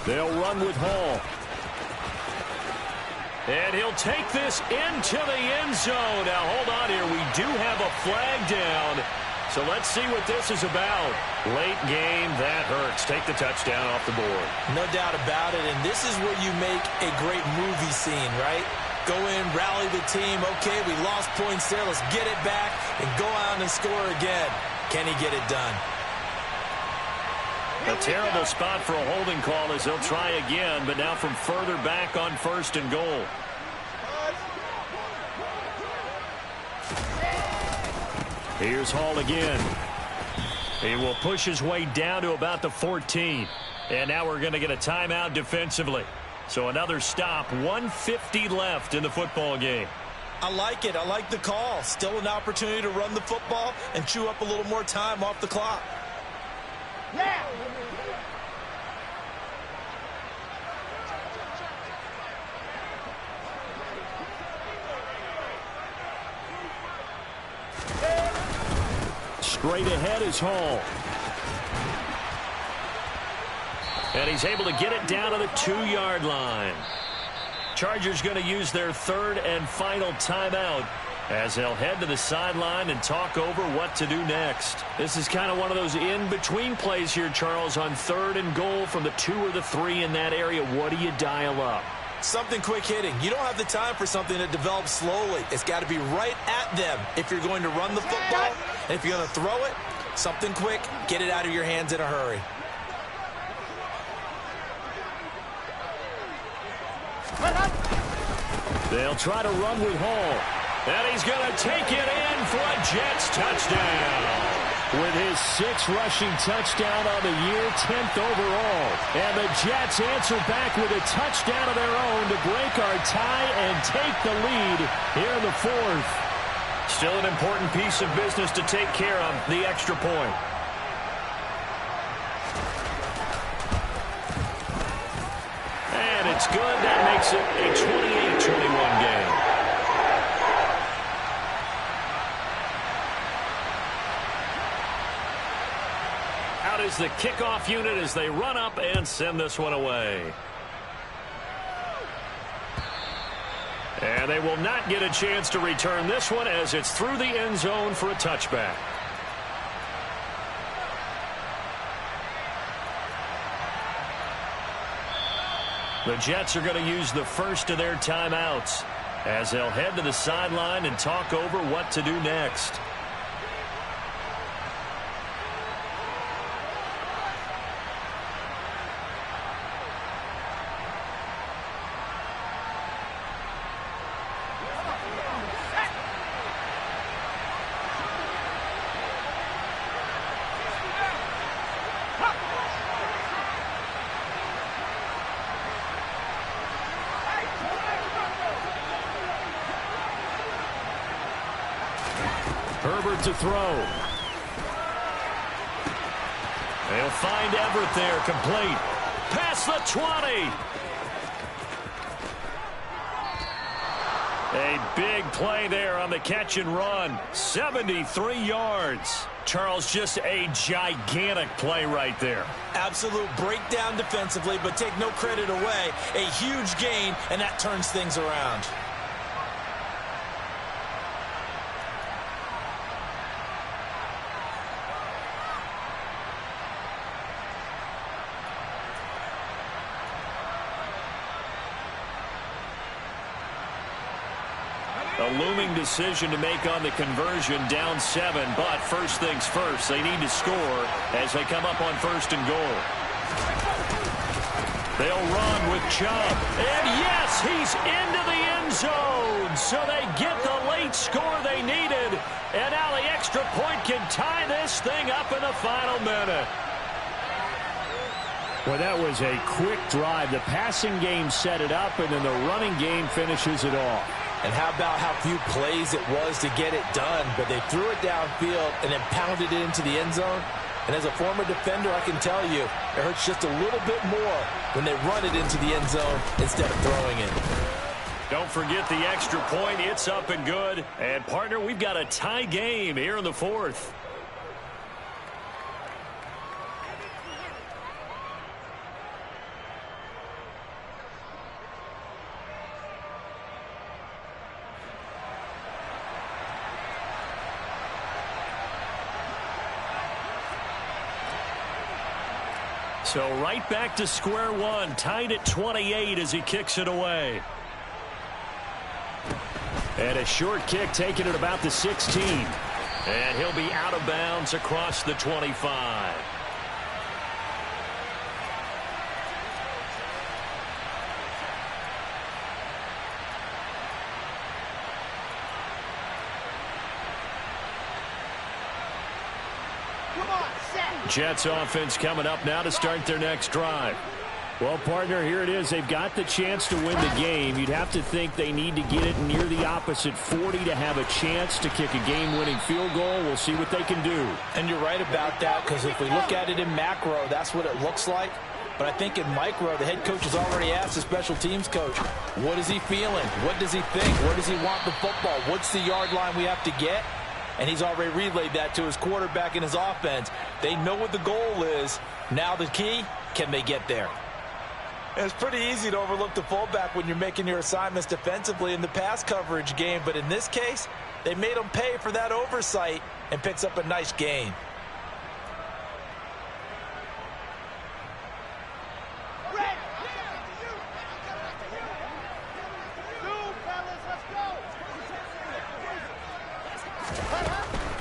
They'll run with Hall. And he'll take this into the end zone. Now, hold on here. We do have a flag down. So let's see what this is about. Late game, that hurts. Take the touchdown off the board. No doubt about it. And this is where you make a great movie scene, right? Go in, rally the team. Okay, we lost points there. Let's get it back and go out and score again. Can he get it done? A terrible spot for a holding call as they'll try again, but now from further back on 1st and goal. Here's Hall again. He will push his way down to about the 14. And now we're going to get a timeout defensively. So another stop, 1:50 left in the football game. I like it. I like the call. Still an opportunity to run the football and chew up a little more time off the clock. Yeah. Straight ahead is Hall. And he's able to get it down to the 2-yard line. Chargers going to use their 3rd and final timeout as they'll head to the sideline and talk over what to do next. This is kind of one of those in-between plays here, Charles, on 3rd and goal from the 2 or the 3 in that area. What do you dial up? Something quick hitting. You don't have the time for something that develops slowly. It's got to be right at them if you're going to run the football. And if you're going to throw it, something quick, get it out of your hands in a hurry. They'll try to run with Hall. And he's going to take it in for a Jets touchdown. With his 6th rushing touchdown on the year, 10th overall. And the Jets answer back with a touchdown of their own to break our tie and take the lead here in the 4th. Still an important piece of business to take care of, the extra point. And it's good. That makes it a 28-21 game. Out is the kickoff unit as they run up and send this one away. And they will not get a chance to return this one as it's through the end zone for a touchback. The Jets are going to use the first of their timeouts as they'll head to the sideline and talk over what to do next. Herbert to throw. They'll find Everett there, complete. Past the 20. A big play there on the catch and run. 73 yards. Charles, just a gigantic play right there. Absolute breakdown defensively, but take no credit away. A huge gain, and that turns things around. A looming decision to make on the conversion, down 7, but first things first, they need to score as they come up on 1st and goal. They'll run with Chubb, and yes, he's into the end zone, so they get the late score they needed, and now the extra point can tie this thing up in the final minute. Well, that was a quick drive. The passing game set it up, and then the running game finishes it off. And how about how few plays it was to get it done, but they threw it downfield and then pounded it into the end zone. And as a former defender, I can tell you, it hurts just a little bit more when they run it into the end zone instead of throwing it. Don't forget the extra point. It's up and good. And, partner, we've got a tie game here in the fourth. So right back to square one, tied at 28 as he kicks it away. And a short kick taken at about the 16. And he'll be out of bounds across the 25. Jets offense coming up now to start their next drive. Well, partner, here it is. They've got the chance to win the game. You'd have to think they need to get it near the opposite 40 to have a chance to kick a game-winning field goal. We'll see what they can do. And you're right about that, because if we look at it in macro, that's what it looks like. But I think in micro, the head coach has already asked the special teams coach, what is he feeling? What does he think? Where does he want the football? What's the yard line we have to get? And he's already relayed that to his quarterback and his offense. They know what the goal is. Now the key, can they get there? And it's pretty easy to overlook the fullback when you're making your assignments defensively in the pass coverage game. But in this case, they made him pay for that oversight and picks up a nice gain.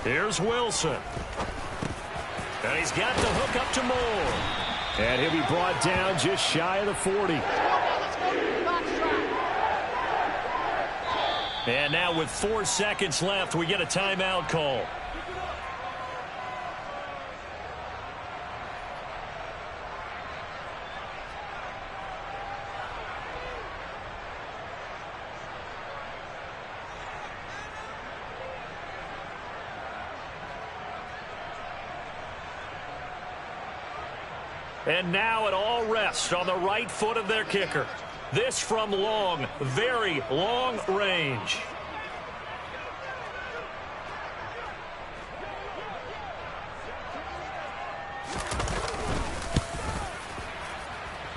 Here's Wilson. And he's got the hook up to Moore. And he'll be brought down just shy of the 40. And now with 4 seconds left, we get a timeout call. And now it all rests on the right foot of their kicker. This from long, very long range.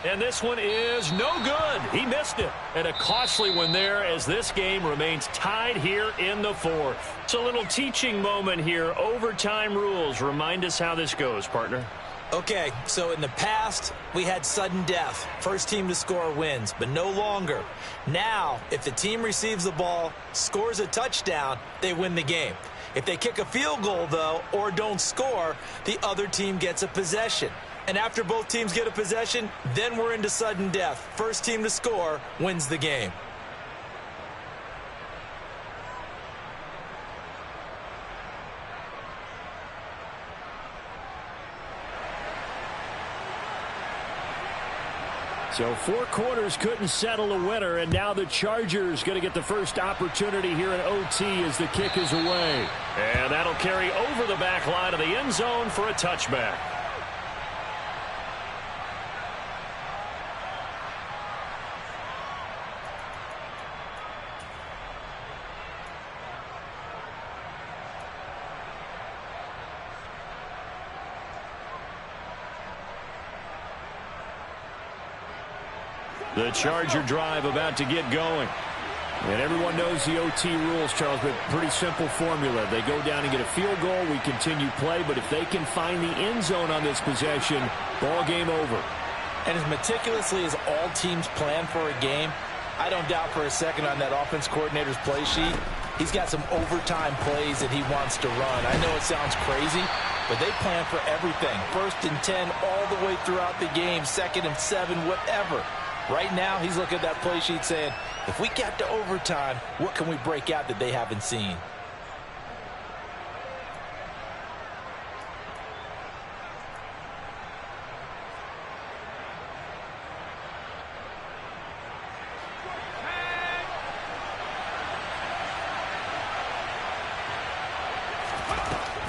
And this one is no good. He missed it. And a costly one there as this game remains tied here in the fourth. It's a little teaching moment here. Overtime rules. Remind us how this goes, partner. Okay, so in the past, we had sudden death. First team to score wins, but no longer. Now, if the team receives the ball, scores a touchdown, they win the game. If they kick a field goal, though, or don't score, the other team gets a possession. And after both teams get a possession, then we're into sudden death. First team to score wins the game. So 4 quarters couldn't settle a winner, and now the Chargers going to get the first opportunity here in OT as the kick is away. And that'll carry over the back line of the end zone for a touchback. The Charger drive about to get going. And everyone knows the OT rules, Charles, but pretty simple formula. They go down and get a field goal, we continue play, but if they can find the end zone on this possession, ball game over. And as meticulously as all teams plan for a game, I don't doubt for a second on that offense coordinator's play sheet, he's got some overtime plays that he wants to run. I know it sounds crazy, but they plan for everything. 1st and 10 all the way throughout the game, 2nd and 7, whatever. Right now, he's looking at that play sheet saying, if we get to overtime, what can we break out that they haven't seen?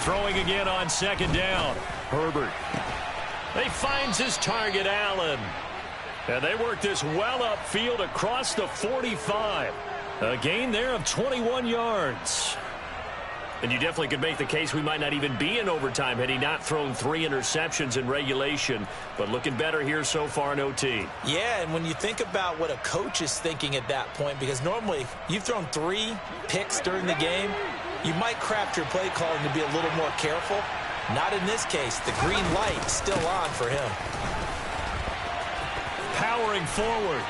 Throwing again on 2nd down. Herbert. He finds his target, Allen. And they work this well upfield across the 45. A gain there of 21 yards. And you definitely could make the case we might not even be in overtime had he not thrown 3 interceptions in regulation. But looking better here so far in OT. Yeah, and when you think about what a coach is thinking at that point, because normally you've thrown 3 picks during the game, you might craft your play calling to be a little more careful. Not in this case. The green light still on for him. Powering forward.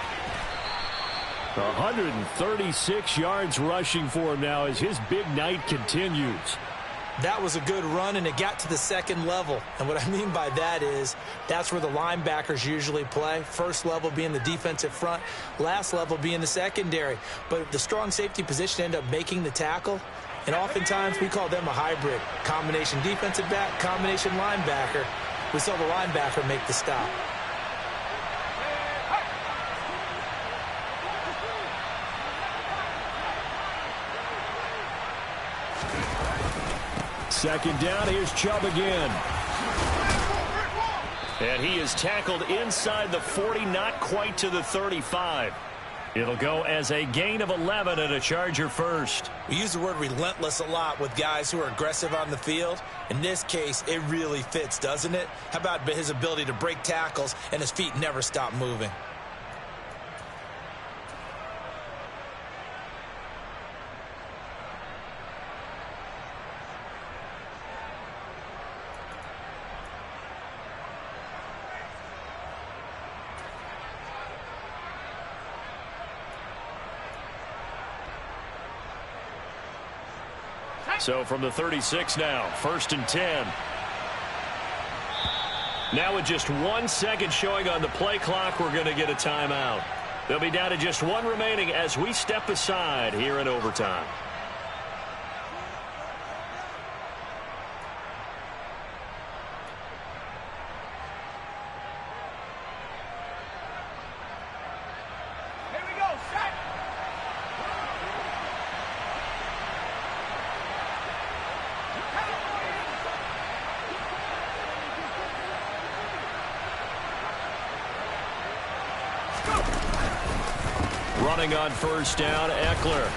136 yards rushing for him now as his big night continues. That was a good run, and it got to the second level. And what I mean by that is that's where the linebackers usually play. First level being the defensive front, last level being the secondary. But the strong safety position ended up making the tackle. And oftentimes we call them a hybrid. Combination defensive back, combination linebacker. We saw the linebacker make the stop. Second down, here's Chubb again. And he is tackled inside the 40, not quite to the 35. It'll go as a gain of 11 and a Charger first. We use the word relentless a lot with guys who are aggressive on the field. In this case, it really fits, doesn't it? How about his ability to break tackles and his feet never stop moving? So from the 36 now, 1st and 10. Now with just 1 second showing on the play clock, we're going to get a timeout. They'll be down to just 1 remaining as we step aside here in overtime. Running on 1st down, Eckler.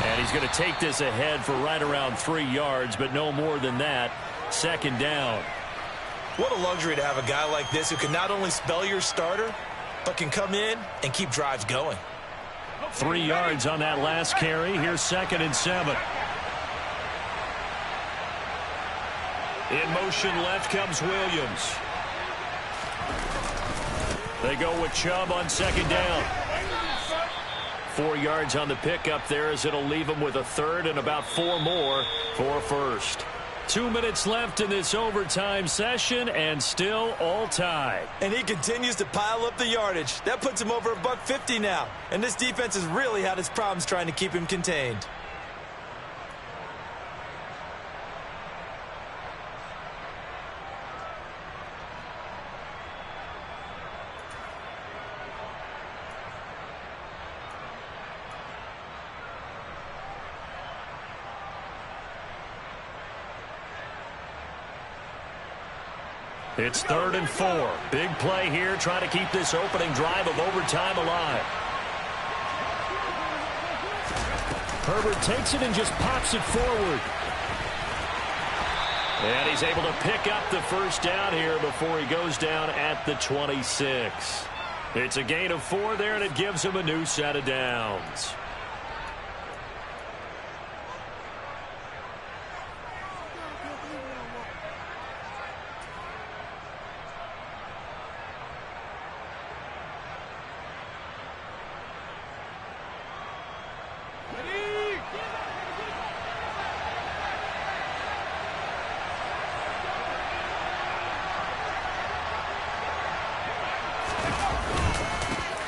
And he's going to take this ahead for right around 3 yards, but no more than that. 2nd down. What a luxury to have a guy like this who can not only spell your starter, but can come in and keep drives going. 3 yards on that last carry. Here's 2nd and 7. In motion left comes Williams. They go with Chubb on 2nd down. 4 yards on the pickup there as it'll leave him with a 3rd and about 4 more for 1st. 2 minutes left in this overtime session and still all tied. And he continues to pile up the yardage. That puts him over $150 now. And this defense has really had its problems trying to keep him contained. It's 3rd and 4. Big play here, trying to keep this opening drive of overtime alive. Herbert takes it and just pops it forward. And he's able to pick up the 1st down here before he goes down at the 26. It's a gain of 4 there, and it gives him a new set of downs.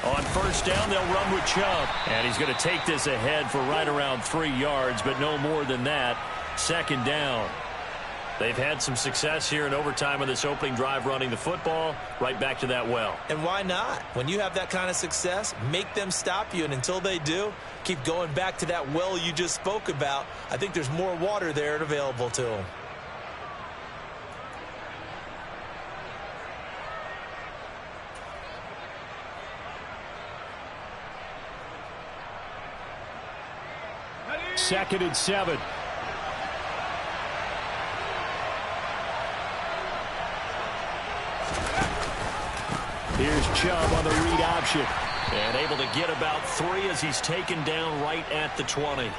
On 1st down, they'll run with Chubb. And he's going to take this ahead for right around 3 yards, but no more than that. 2nd down. They've had some success here in overtime on this opening drive running the football. Right back to that well. And why not? When you have that kind of success, make them stop you. And until they do, keep going back to that well you just spoke about. I think there's more water there and available to them. 2nd and 7. Here's Chubb on the read option. And able to get about 3 as he's taken down right at the 20.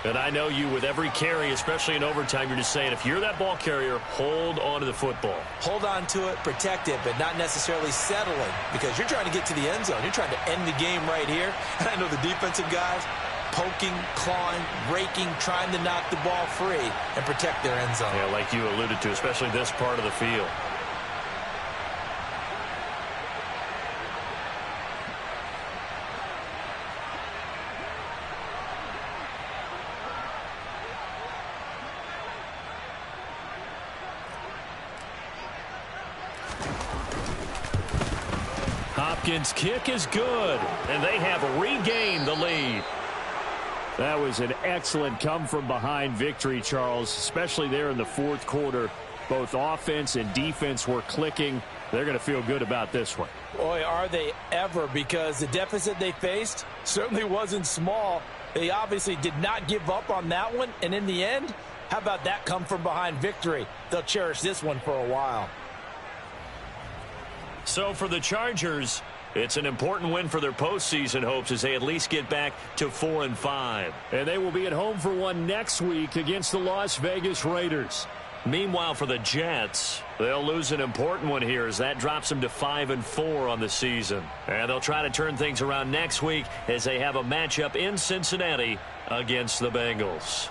And I know you, with every carry, especially in overtime, you're just saying, if you're that ball carrier, hold on to the football. Hold on to it, protect it, but not necessarily settling, because you're trying to get to the end zone. You're trying to end the game right here. And I know the defensive guys poking, clawing, raking, trying to knock the ball free and protect their end zone. Yeah, like you alluded to, especially this part of the field. Hopkins' kick is good, and they have regained the lead. That was an excellent come-from-behind victory, Charles, especially there in the fourth quarter. Both offense and defense were clicking. They're going to feel good about this one. Boy, are they ever, because the deficit they faced certainly wasn't small. They obviously did not give up on that one, and in the end, how about that come-from-behind victory? They'll cherish this one for a while. So for the Chargers, it's an important win for their postseason hopes as they at least get back to 4-5. And they will be at home for one next week against the Las Vegas Raiders. Meanwhile, for the Jets, they'll lose an important one here as that drops them to 5-4 on the season. And they'll try to turn things around next week as they have a matchup in Cincinnati against the Bengals.